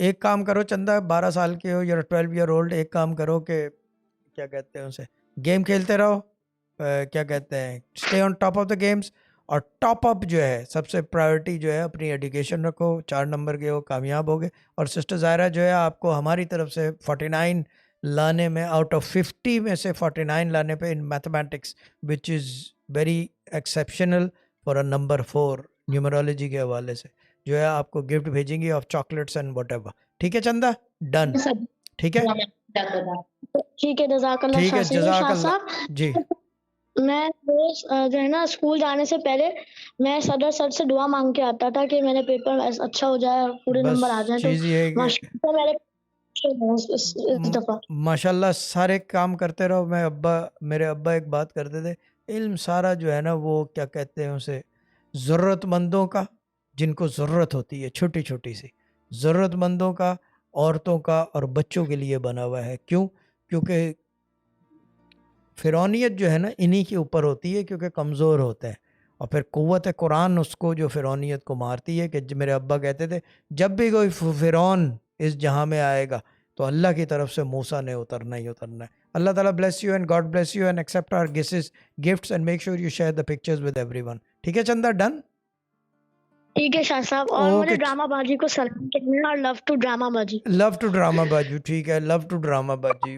ایک کام کرو چندہ، 12 سال کے ہو یا 12 year old، ایک کام کرو کہ کیا کہتے ہیں اسے، گیم کھیلتے رہو، کیا کہتے ہیں، stay on top of the games, اور ٹاپ اپ جو ہے سب سے پرائیورٹی جو ہے اپنی ایجوکیشن رکھو، 4 نمبر کے ہو کامیاب ہوگے. اور سسٹر ظاہرہ جو ہے آپ کو ہماری طرف سے 49 لانے میں، آؤٹ آف 50 میں سے 49 لانے پہ in mathematics which is very exceptional for a number 4 نیومرولوجی کے حوالے سے جو ہے آپ کو گفٹ بھیجیں گی of chocolates and what ever. ٹھیک ہے چندہ، ڈن. ٹھیک ہے ٹھیک ہے، جزاک اللہ ٹھیک ہے، شاہ جزاک شاہ اللہ. صاحب. جی میں روز جو ہے نا اسکول جانے سے پہلے میں صدر سر سے دعا مانگ کے آتا تھا کہ میرے پیپر اچھا ہو جائے اور پورے بس نمبر آ جائیں. تو چیز یہ ہے کہ ماشاء اللہ میرے اس دفعہ ماشاء اللہ سارے کام کرتے رہو. میرے ابا ایک بات کرتے تھے، علم سارا جو ہے نا وہ کیا کہتے ہیں اسے، ضرورت مندوں کا، جن کو ضرورت ہوتی ہے چھوٹی چھوٹی سی ضرورت مندوں کا، عورتوں کا اور بچوں کے لیے بنا ہوا ہے. کیوں؟ کیونکہ فرعونیت جو ہے نا انہی کے اوپر ہوتی ہے کیونکہ کمزور ہوتے ہیں، اور پھر قوت قرآن اس کو جو فرعونیت کو مارتی ہے. کہ میرے ابا کہتے تھے جب بھی کوئی فرعون اس جہاں میں آئے گا تو اللہ کی طرف سے موسیٰ نے اترنا ہی اترنا ہے. اللہ تعالیٰ bless you and God bless you and accept our gifts and make sure you share the pictures with everyone. ٹھیک ہے چندہ، ڈن. ٹھیک ہے شاہ صاحب. اور مجھے اوکے، ڈرامہ باجی کو سلام کہنا، لو ٹو ڈرامہ باجی. لو ٹو ڈرامہ باجو. ٹھیک ہے، لو ٹو ڈرامہ باجی.